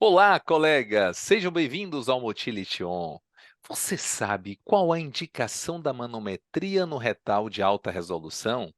Olá, colegas! Sejam bem-vindos ao Motility On. Você sabe qual a indicação da manometria no retal de alta resolução?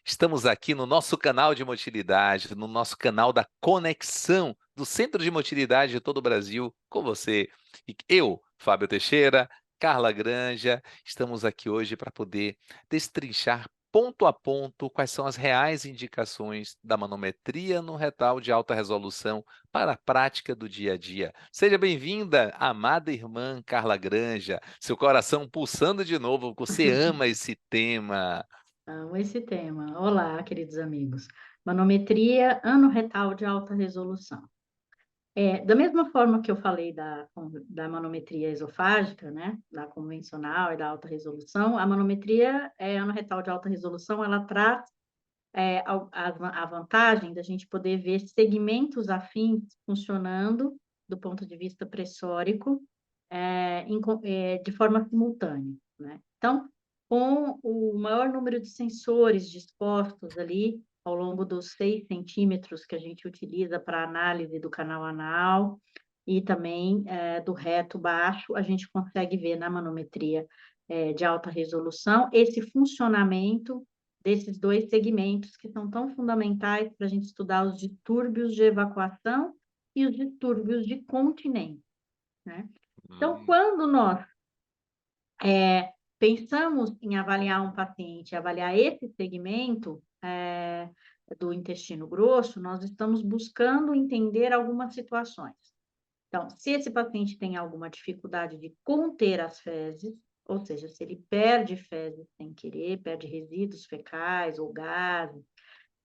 Estamos aqui no nosso canal de motilidade, no nosso canal da conexão do Centro de Motilidade de todo o Brasil, com você. E eu, Fábio Teixeira, Carla Granja, estamos aqui hoje para poder destrinchar ponto a ponto quais são as reais indicações da manometria no retal de alta resolução para a prática do dia a dia. Seja bem-vinda, amada irmã Carla Granja, seu coração pulsando de novo, você ama esse tema. Amo esse tema. Olá, queridos amigos. Manometria anorretal de alta resolução. Da mesma forma que eu falei da manometria esofágica, né, da convencional e da alta resolução, a manometria anorretal de alta resolução, ela traz a vantagem da gente poder ver segmentos afins funcionando do ponto de vista pressórico, de forma simultânea, né? Então, com o maior número de sensores dispostos ali ao longo dos 6 centímetros que a gente utiliza para análise do canal anal e também do reto baixo, a gente consegue ver na manometria de alta resolução esse funcionamento desses dois segmentos que são tão fundamentais para a gente estudar os distúrbios de evacuação e os distúrbios de continência, né? Então, Hum. quando nós pensamos em avaliar um paciente, avaliar esse segmento do intestino grosso, nós estamos buscando entender algumas situações. Então, se esse paciente tem alguma dificuldade de conter as fezes, ou seja, se ele perde fezes sem querer, perde resíduos fecais ou gases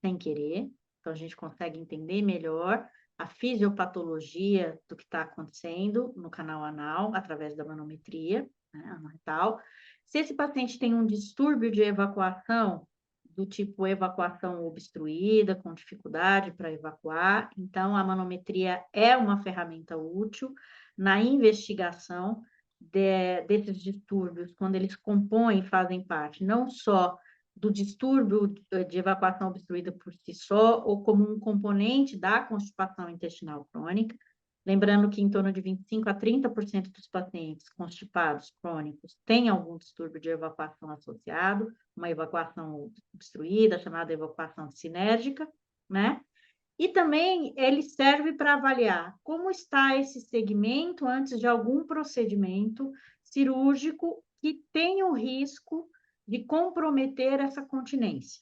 sem querer, então a gente consegue entender melhor a fisiopatologia do que está acontecendo no canal anal através da manometria, né, anorretal. Se esse paciente tem um distúrbio de evacuação, do tipo evacuação obstruída, com dificuldade para evacuar, então a manometria é uma ferramenta útil na investigação desses distúrbios, quando eles compõem, fazem parte não só do distúrbio de evacuação obstruída por si só, ou como um componente da constipação intestinal crônica. Lembrando que em torno de 25 a 30% dos pacientes constipados crônicos têm algum distúrbio de evacuação associado, uma evacuação obstruída, chamada evacuação sinérgica, né? E também ele serve para avaliar como está esse segmento antes de algum procedimento cirúrgico que tenha o risco de comprometer essa continência.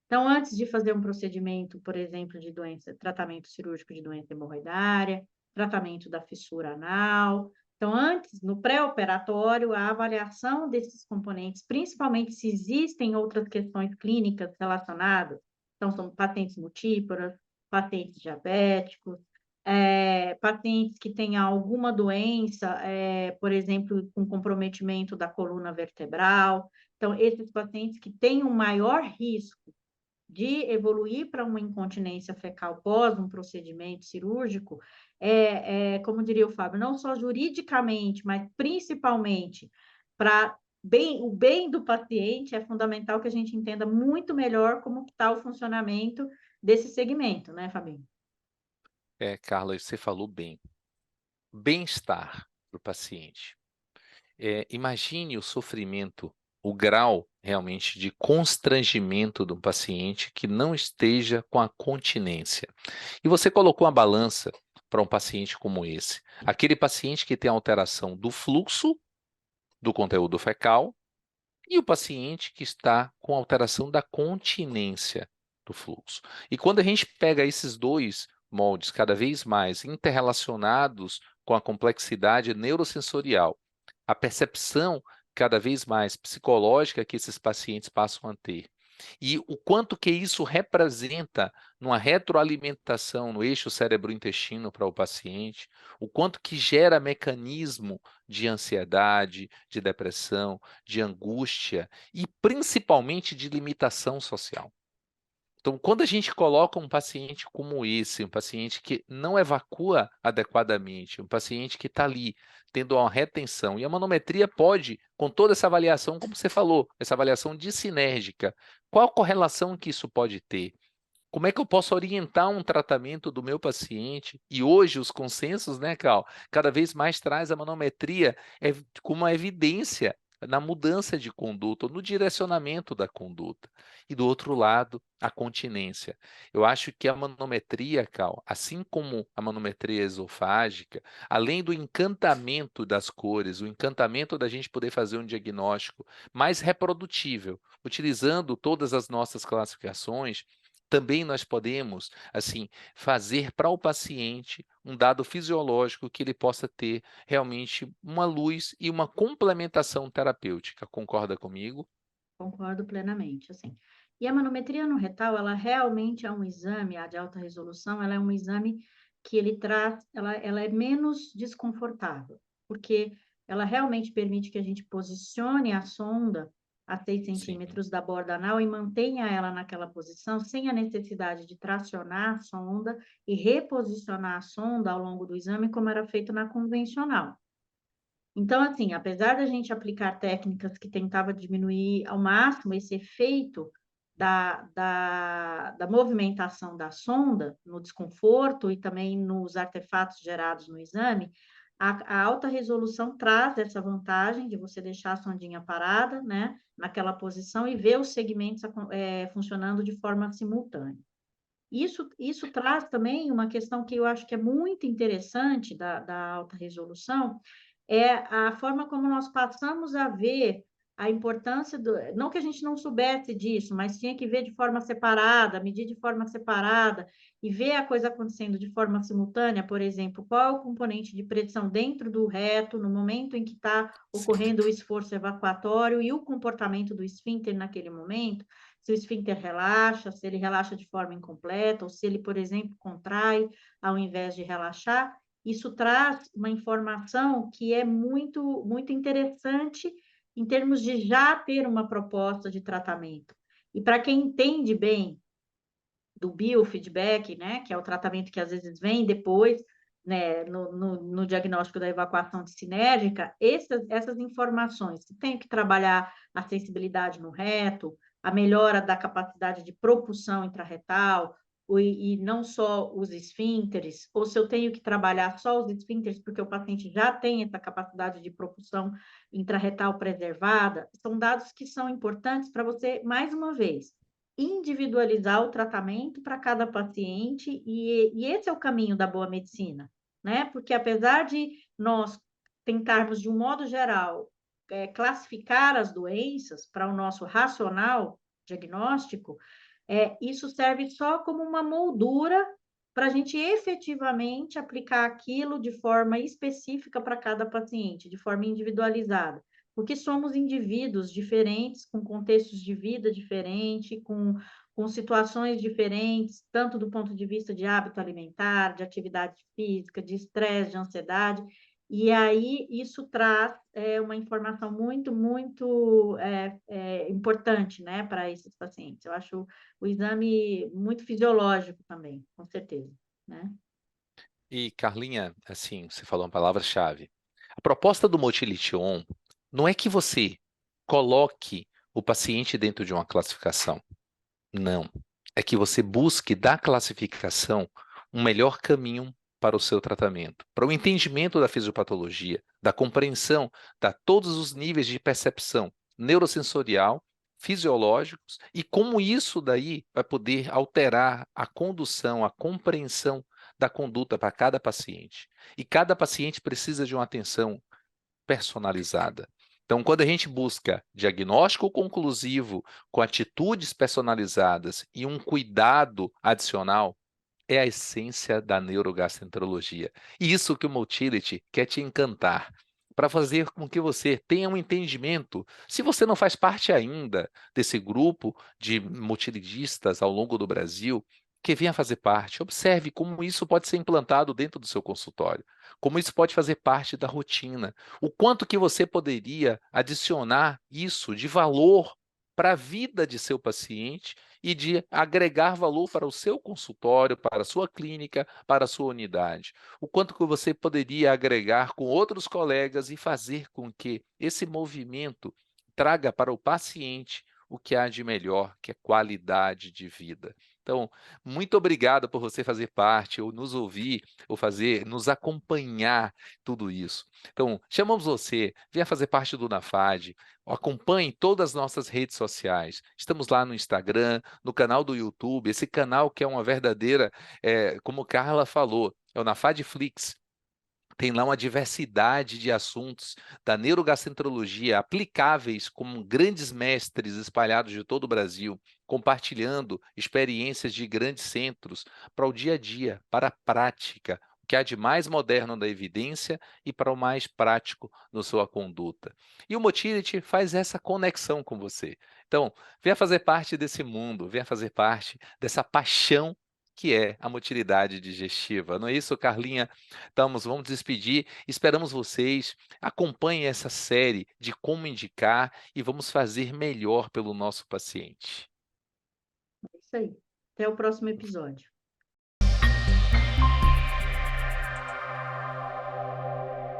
Então, antes de fazer um procedimento, por exemplo, de doença, tratamento cirúrgico de doença hemorroidária, tratamento da fissura anal. Então, antes, no pré-operatório, a avaliação desses componentes, principalmente se existem outras questões clínicas relacionadas, então, são pacientes multíporas, pacientes diabéticos, pacientes que têm alguma doença, por exemplo, com comprometimento da coluna vertebral. Então, esses pacientes que têm um maior risco de evoluir para uma incontinência fecal pós um procedimento cirúrgico, como diria o Fábio, não só juridicamente, mas principalmente para o bem do paciente, é fundamental que a gente entenda muito melhor como está o funcionamento desse segmento, né, Fabinho? Carla, você falou bem. Bem-estar para o paciente. Imagine o sofrimento, o grau realmente de constrangimento do paciente que não esteja com a continência. E você colocou uma balança para um paciente como esse. Aquele paciente que tem alteração do fluxo do conteúdo fecal e o paciente que está com alteração da continência do fluxo. E quando a gente pega esses dois moldes cada vez mais interrelacionados com a complexidade neurosensorial, a percepção cada vez mais psicológica que esses pacientes passam a ter, e o quanto que isso representa numa retroalimentação no eixo cérebro-intestino para o paciente, o quanto que gera mecanismo de ansiedade, de depressão, de angústia e principalmente de limitação social. Então, quando a gente coloca um paciente como esse, um paciente que não evacua adequadamente, um paciente que está ali tendo uma retenção, e a manometria pode, com toda essa avaliação, como você falou, essa avaliação dissinérgica, qual a correlação que isso pode ter? Como é que eu posso orientar um tratamento do meu paciente? E hoje os consensos, né, Cal, cada vez mais traz a manometria como uma evidência na mudança de conduta, ou no direcionamento da conduta. E do outro lado, a continência. Eu acho que a manometria, Cal, assim como a manometria esofágica, além do encantamento das cores, o encantamento da gente poder fazer um diagnóstico mais reprodutível, utilizando todas as nossas classificações, também nós podemos, assim, fazer para o paciente um dado fisiológico que ele possa ter realmente uma luz e uma complementação terapêutica. Concorda comigo? Concordo plenamente, assim. E a manometria no retal, ela realmente é um exame, a de alta resolução, ela é um exame que ele traz, ela é menos desconfortável, porque ela realmente permite que a gente posicione a sonda a 6 Sim, centímetros da borda anal e mantenha ela naquela posição, sem a necessidade de tracionar a sonda e reposicionar a sonda ao longo do exame, como era feito na convencional. Então, assim, apesar da gente aplicar técnicas que tentava diminuir ao máximo esse efeito da movimentação da sonda, no desconforto e também nos artefatos gerados no exame, a alta resolução traz essa vantagem de você deixar a sondinha parada, né, naquela posição e ver os segmentos funcionando de forma simultânea. Isso traz também uma questão que eu acho que é muito interessante da alta resolução, é a forma como nós passamos a ver a importância do não que a gente não soubesse disso, mas tinha que ver de forma separada, medir de forma separada e ver a coisa acontecendo de forma simultânea, por exemplo, qual é o componente de pressão dentro do reto, no momento em que está sim. ocorrendo o esforço evacuatório e o comportamento do esfíncter naquele momento, se o esfíncter relaxa, se ele relaxa de forma incompleta, ou se ele, por exemplo, contrai ao invés de relaxar. Isso traz uma informação que é muito, muito interessante em termos de já ter uma proposta de tratamento. E para quem entende bem do biofeedback, né, que é o tratamento que às vezes vem depois, né, no diagnóstico da evacuação sinérgica, essas informações, se tem que trabalhar a sensibilidade no reto, a melhora da capacidade de propulsão intrarretal, e não só os esfíncteres, ou se eu tenho que trabalhar só os esfíncteres, porque o paciente já tem essa capacidade de propulsão intrarretal preservada, são dados que são importantes para você, mais uma vez, individualizar o tratamento para cada paciente, e esse é o caminho da boa medicina, né? Porque apesar de nós tentarmos, de um modo geral, classificar as doenças para o nosso racional diagnóstico, isso serve só como uma moldura para a gente efetivamente aplicar aquilo de forma específica para cada paciente, de forma individualizada, porque somos indivíduos diferentes, com contextos de vida diferentes, com situações diferentes, tanto do ponto de vista de hábito alimentar, de atividade física, de estresse, de ansiedade, e aí isso traz uma informação muito, muito importante, né, para esses pacientes. Eu acho o exame muito fisiológico também, com certeza, né? E Carlinha, assim, você falou uma palavra-chave. A proposta do Motility On não é que você coloque o paciente dentro de uma classificação. Não. É que você busque da classificação um melhor caminho para o seu tratamento, para o entendimento da fisiopatologia, da compreensão de todos os níveis de percepção neurosensorial, fisiológicos e como isso daí vai poder alterar a condução, a compreensão da conduta para cada paciente. E cada paciente precisa de uma atenção personalizada. Então, quando a gente busca diagnóstico conclusivo com atitudes personalizadas e um cuidado adicional, é a essência da neurogastroenterologia. E isso que o Motility quer te encantar, para fazer com que você tenha um entendimento. Se você não faz parte ainda desse grupo de motiligistas ao longo do Brasil, que venha fazer parte. Observe como isso pode ser implantado dentro do seu consultório, como isso pode fazer parte da rotina, o quanto que você poderia adicionar isso de valor para a vida de seu paciente e de agregar valor para o seu consultório, para a sua clínica, para a sua unidade. O quanto que você poderia agregar com outros colegas e fazer com que esse movimento traga para o paciente o que há de melhor, que é qualidade de vida. Então, muito obrigado por você fazer parte, ou nos ouvir, ou nos acompanhar tudo isso. Então, chamamos você, venha fazer parte do NAFAD, acompanhe todas as nossas redes sociais. Estamos lá no Instagram, no canal do YouTube, esse canal que é uma verdadeira, como Carla falou, é o NAFADflix. Tem lá uma diversidade de assuntos da neurogastroenterologia aplicáveis com grandes mestres espalhados de todo o Brasil, compartilhando experiências de grandes centros para o dia a dia, para a prática, o que há de mais moderno da evidência e para o mais prático na sua conduta. E o Motility faz essa conexão com você. Então, venha fazer parte desse mundo, venha fazer parte dessa paixão que é a motilidade digestiva. Não é isso, Carlinha? Vamos despedir. Esperamos vocês. Acompanhem essa série de como indicar e vamos fazer melhor pelo nosso paciente. É isso aí. Até o próximo episódio.